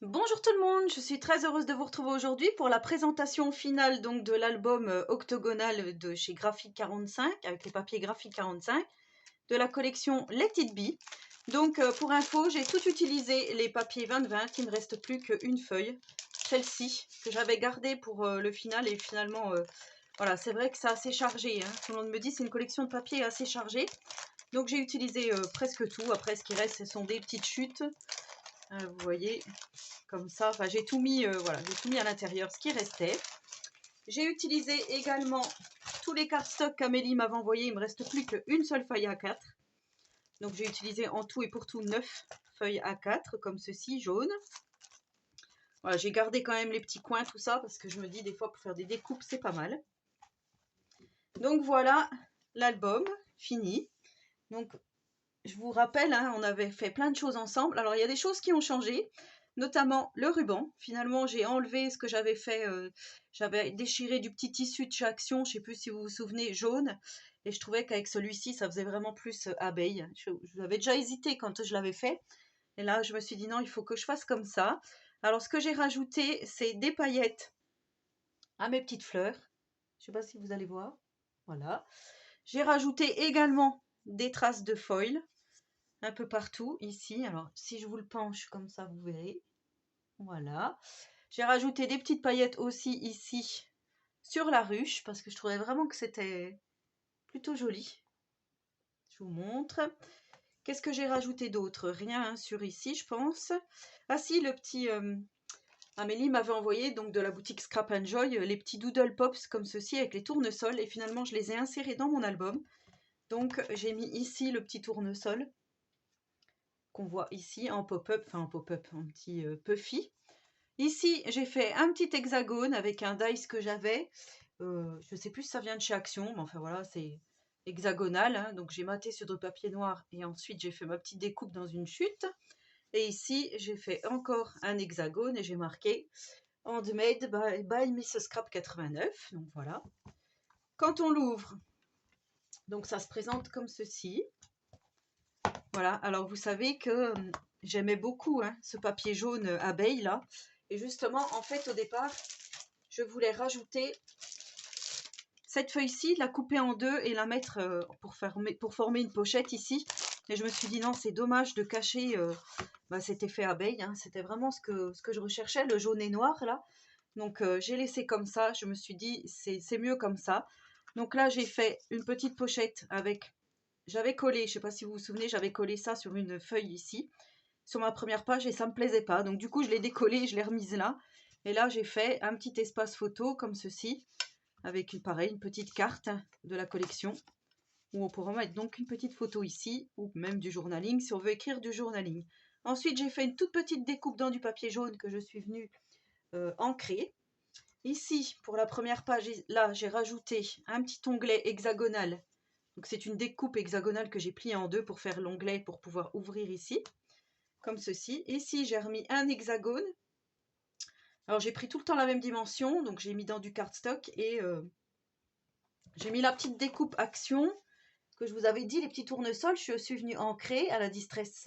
Bonjour tout le monde, je suis très heureuse de vous retrouver aujourd'hui pour la présentation finale donc de l'album octogonal de chez Graphic 45 avec les papiers Graphic 45 de la collection Let It Be. Donc pour info, j'ai tout utilisé les papiers 20-20, il ne me reste plus qu'une feuille, celle-ci que j'avais gardée pour le final et finalement voilà, c'est vrai que c'est assez chargé, hein. Tout le monde me dit c'est une collection de papier assez chargée. Donc j'ai utilisé presque tout, après ce qui reste ce sont des petites chutes, vous voyez, comme ça, enfin j'ai tout mis, voilà, j'ai tout mis à l'intérieur, ce qui restait. J'ai utilisé également tous les cardstocks qu'Amélie m'avait envoyés, il ne me reste plus qu'une seule feuille A4. Donc j'ai utilisé en tout et pour tout 9 feuilles A4, comme ceci, jaune. Voilà, j'ai gardé quand même les petits coins, tout ça, parce que je me dis des fois pour faire des découpes, c'est pas mal. Donc voilà l'album fini. Donc je vous rappelle, hein, on avait fait plein de choses ensemble. Alors il y a des choses qui ont changé, notamment le ruban. Finalement, j'ai enlevé ce que j'avais fait. J'avais déchiré du petit tissu de chez Action, je ne sais plus si vous vous souvenez, jaune. Et je trouvais qu'avec celui-ci, ça faisait vraiment plus abeille. Je l'avais déjà hésité quand je l'avais fait. Et là, je me suis dit non, il faut que je fasse comme ça. Alors, ce que j'ai rajouté, c'est des paillettes à mes petites fleurs. Je ne sais pas si vous allez voir. Voilà. J'ai rajouté également des traces de foil un peu partout ici. Alors si je vous le penche comme ça, vous verrez. Voilà. J'ai rajouté des petites paillettes aussi ici sur la ruche parce que je trouvais vraiment que c'était plutôt joli. Je vous montre. Qu'est-ce que j'ai rajouté d'autre? Rien hein, sur ici, je pense. Ah si, le petit... Amélie m'avait envoyé donc de la boutique Scrap and Joy les petits Doodle Pops comme ceci avec les tournesols et finalement je les ai insérés dans mon album. Donc j'ai mis ici le petit tournesol qu'on voit ici en pop-up, enfin en pop-up, en petit puffy. Ici, j'ai fait un petit hexagone avec un dice que j'avais. Je ne sais plus si ça vient de chez Action, mais enfin voilà, c'est hexagonal. Hein, donc j'ai maté sur du papier noir et ensuite j'ai fait ma petite découpe dans une chute. Et ici, j'ai fait encore un hexagone et j'ai marqué Handmade by Miss Scrap 89. Donc voilà. Quand on l'ouvre, donc ça se présente comme ceci. Voilà, alors vous savez que j'aimais beaucoup hein, ce papier jaune abeille là. Et justement, en fait, au départ, je voulais rajouter cette feuille-ci, la couper en deux et la mettre pour former une pochette ici. Et je me suis dit non, c'est dommage de cacher cet effet abeille. Hein. C'était vraiment ce que je recherchais, le jaune et noir là. Donc j'ai laissé comme ça. Je me suis dit c'est mieux comme ça. Donc là, j'ai fait une petite pochette avec... J'avais collé, je ne sais pas si vous vous souvenez, j'avais collé ça sur une feuille ici, sur ma première page, et ça ne me plaisait pas. Donc du coup, je l'ai décollé et je l'ai remise là. Et là, j'ai fait un petit espace photo comme ceci, avec pareil, une petite carte de la collection, où on pourra mettre donc une petite photo ici, ou même du journaling, si on veut écrire du journaling. Ensuite, j'ai fait une toute petite découpe dans du papier jaune que je suis venue ancrer. Ici, pour la première page, là, j'ai rajouté un petit onglet hexagonal. Donc c'est une découpe hexagonale que j'ai pliée en deux pour faire l'onglet pour pouvoir ouvrir ici, comme ceci. Ici, j'ai remis un hexagone. Alors j'ai pris tout le temps la même dimension, donc j'ai mis dans du cardstock et j'ai mis la petite découpe Action que je vous avais dit, les petits tournesols. Je suis venue ancrer à la Distress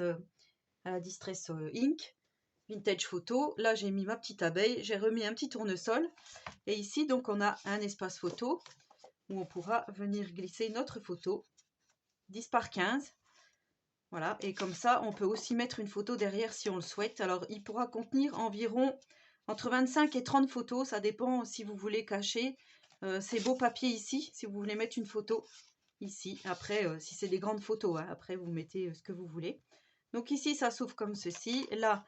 Ink Vintage Photo. Là, j'ai mis ma petite abeille, j'ai remis un petit tournesol. Et ici, donc, on a un espace photo où on pourra venir glisser notre photo 10 par 15. Voilà, et comme ça, on peut aussi mettre une photo derrière si on le souhaite. Alors, il pourra contenir environ entre 25 et 30 photos. Ça dépend si vous voulez cacher ces beaux papiers ici, si vous voulez mettre une photo ici. Après, si c'est des grandes photos, hein, après, vous mettez ce que vous voulez. Donc ici, ça s'ouvre comme ceci. Là,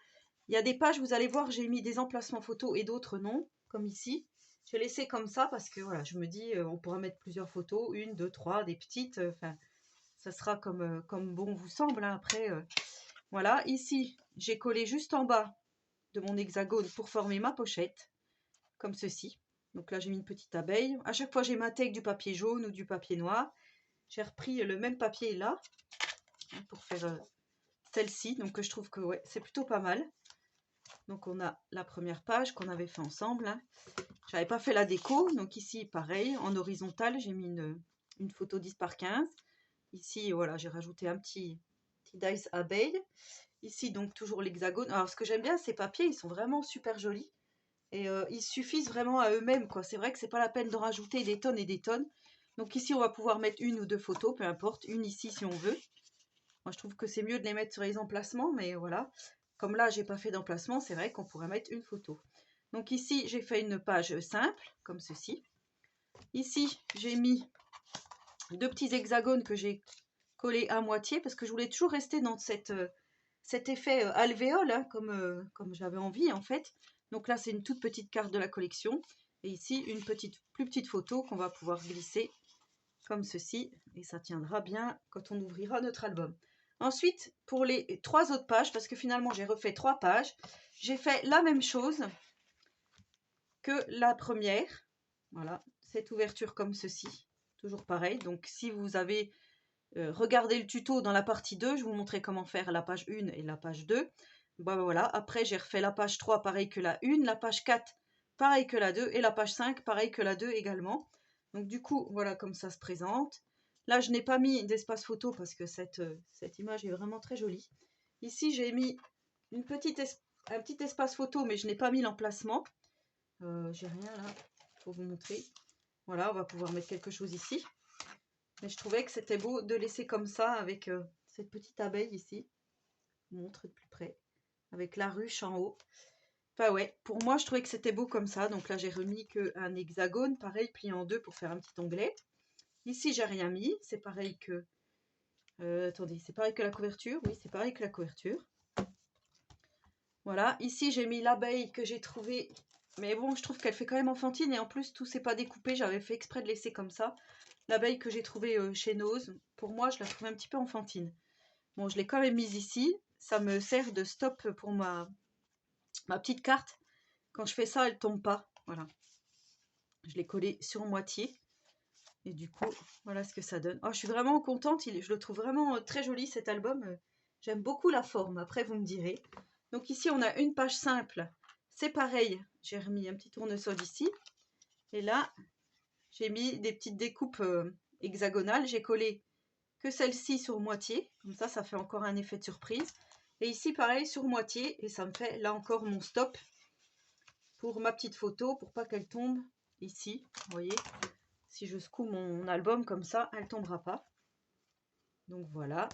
il y a des pages, vous allez voir, j'ai mis des emplacements photos et d'autres non, comme ici. J'ai laissé comme ça parce que voilà, je me dis, on pourra mettre plusieurs photos, une, deux, trois, des petites, enfin, ça sera comme bon vous semble. Hein. Après, voilà, ici, j'ai collé juste en bas de mon hexagone pour former ma pochette, comme ceci. Donc là, j'ai mis une petite abeille. À chaque fois, j'ai maté avec du papier jaune ou du papier noir. J'ai repris le même papier là, hein, pour faire celle-ci. Donc je trouve que ouais, c'est plutôt pas mal. Donc on a la première page qu'on avait fait ensemble. Hein. J'avais pas fait la déco, donc ici pareil, en horizontal, j'ai mis une photo 10 par 15. Ici, voilà, j'ai rajouté un petit dice abeille. Ici, donc, toujours l'hexagone. Alors, ce que j'aime bien, ces papiers, ils sont vraiment super jolis. Et ils suffisent vraiment à eux-mêmes, quoi. C'est vrai que c'est pas la peine d'en rajouter des tonnes et des tonnes. Donc ici, on va pouvoir mettre une ou deux photos, peu importe. Une ici, si on veut. Moi, je trouve que c'est mieux de les mettre sur les emplacements, mais voilà. Comme là, j'ai pas fait d'emplacement, c'est vrai qu'on pourrait mettre une photo. Donc ici, j'ai fait une page simple, comme ceci. Ici, j'ai mis deux petits hexagones que j'ai collés à moitié, parce que je voulais toujours rester dans cet effet alvéole, hein, comme j'avais envie, en fait. Donc là, c'est une toute petite carte de la collection. Et ici, une plus petite photo qu'on va pouvoir glisser comme ceci. Et ça tiendra bien quand on ouvrira notre album. Ensuite, pour les 3 autres pages, parce que finalement, j'ai refait 3 pages, j'ai fait la même chose que la première. Voilà, cette ouverture comme ceci. Toujours pareil. Donc, si vous avez regardé le tuto dans la partie 2, je vous montrais comment faire la page 1 et la page 2. Bah, voilà, après j'ai refait la page 3 pareil que la 1, la page 4 pareil que la 2 et la page 5 pareil que la 2 également. Donc du coup, voilà comme ça se présente. Là, je n'ai pas mis d'espace photo parce que cette image est vraiment très jolie. Ici, j'ai mis un petit espace photo, mais je n'ai pas mis l'emplacement. J'ai rien là pour vous montrer. Voilà, on va pouvoir mettre quelque chose ici. Mais je trouvais que c'était beau de laisser comme ça avec cette petite abeille ici. Je vous montre de plus près. Avec la ruche en haut. Enfin ouais, pour moi je trouvais que c'était beau comme ça. Donc là j'ai remis qu'un hexagone, pareil, plié en deux pour faire un petit onglet. Ici j'ai rien mis, c'est pareil que... attendez, c'est pareil que la couverture. Oui, c'est pareil que la couverture. Voilà, ici j'ai mis l'abeille que j'ai trouvée. Mais bon, je trouve qu'elle fait quand même enfantine. Et en plus, tout s'est pas découpé. J'avais fait exprès de laisser comme ça. L'abeille que j'ai trouvée chez Nose, pour moi, je la trouve un petit peu enfantine. Bon, je l'ai quand même mise ici. Ça me sert de stop pour ma petite carte. Quand je fais ça, elle tombe pas. Voilà. Je l'ai collée sur moitié. Et du coup, voilà ce que ça donne. Oh, je suis vraiment contente. Je le trouve vraiment très joli cet album. J'aime beaucoup la forme. Après, vous me direz. Donc ici, on a une page simple. C'est pareil. J'ai remis un petit tournesol ici. Et là, j'ai mis des petites découpes hexagonales. J'ai collé que celle-ci sur moitié. Comme ça fait encore un effet de surprise. Et ici, pareil, sur moitié. Et ça me fait là encore mon stop pour ma petite photo, pour pas qu'elle tombe ici. Vous voyez, si je secoue mon album comme ça, elle tombera pas. Donc voilà.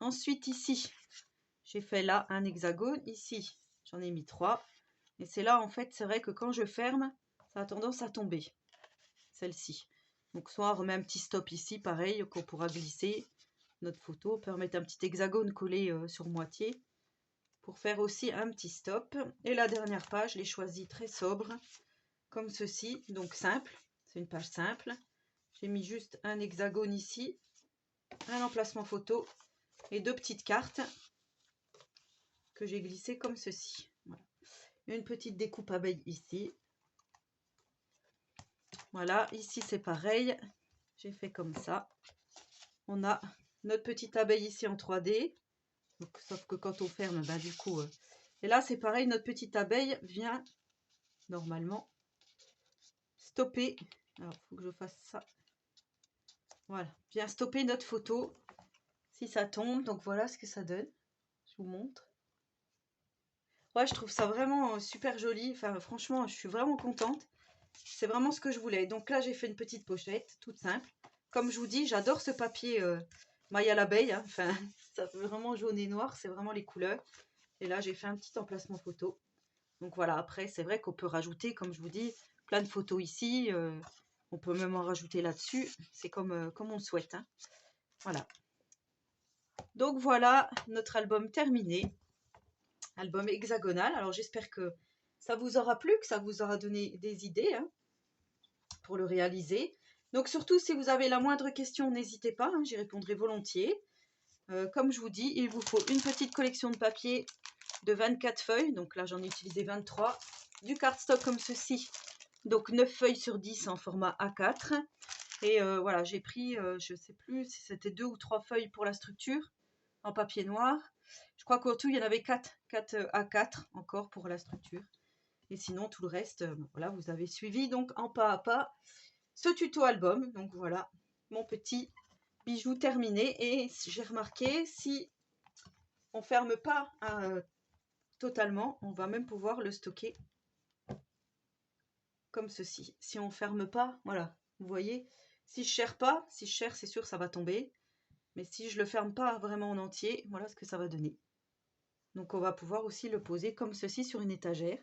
Ensuite, ici, j'ai fait là un hexagone. Ici, j'en ai mis 3. Et c'est là, en fait, c'est vrai que quand je ferme, ça a tendance à tomber. Celle-ci. Donc soit on remet un petit stop ici, pareil, qu'on pourra glisser notre photo. On peut remettre un petit hexagone collé sur moitié pour faire aussi un petit stop. Et la dernière page, je l'ai choisie très sobre, comme ceci, donc simple. C'est une page simple. J'ai mis juste un hexagone ici, un emplacement photo et 2 petites cartes que j'ai glissées comme ceci. Voilà. Une petite découpe abeille ici. Voilà, ici c'est pareil. J'ai fait comme ça. On a notre petite abeille ici en 3D. Donc, sauf que quand on ferme, ben, du coup... Et là, c'est pareil, notre petite abeille vient normalement stopper. Alors, il faut que je fasse ça. Voilà, vient stopper notre photo si ça tombe. Donc, voilà ce que ça donne. Je vous montre. Ouais, je trouve ça vraiment super joli. Enfin, franchement, je suis vraiment contente. C'est vraiment ce que je voulais. Donc là, j'ai fait une petite pochette, toute simple. Comme je vous dis, j'adore ce papier maille à l'abeille. Hein. Enfin, ça fait vraiment jaune et noir. C'est vraiment les couleurs. Et là, j'ai fait un petit emplacement photo. Donc voilà, après, c'est vrai qu'on peut rajouter, comme je vous dis, plein de photos ici. On peut même en rajouter là-dessus. C'est comme on le souhaite. Hein. Voilà. Donc voilà, notre album terminé. Album hexagonal. Alors j'espère que ça vous aura plu, que ça vous aura donné des idées hein, pour le réaliser. Donc surtout, si vous avez la moindre question, n'hésitez pas, hein, j'y répondrai volontiers. Comme je vous dis, il vous faut une petite collection de papier de 24 feuilles. Donc là, j'en ai utilisé 23. Du cardstock comme ceci. Donc 9 feuilles sur 10 en format A4. Et voilà, j'ai pris, je ne sais plus si c'était 2 ou 3 feuilles pour la structure en papier noir. Je crois qu'en tout, il y en avait 4 A4 encore pour la structure. Et sinon, tout le reste, voilà, vous avez suivi donc en pas à pas ce tuto album. Donc voilà, mon petit bijou terminé. Et j'ai remarqué, si on ferme pas totalement, on va même pouvoir le stocker comme ceci. Si on ferme pas, voilà, vous voyez, si je serre pas, si je serre, c'est sûr ça va tomber, mais si je le ferme pas vraiment en entier, voilà ce que ça va donner. Donc on va pouvoir aussi le poser comme ceci sur une étagère.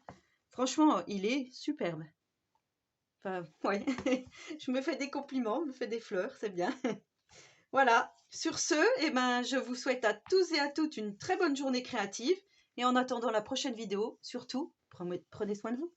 Franchement, il est superbe. Enfin, ouais, je me fais des compliments, je me fais des fleurs, c'est bien. Voilà, sur ce, eh ben, je vous souhaite à tous et à toutes une très bonne journée créative. Et en attendant la prochaine vidéo, surtout, prenez soin de vous.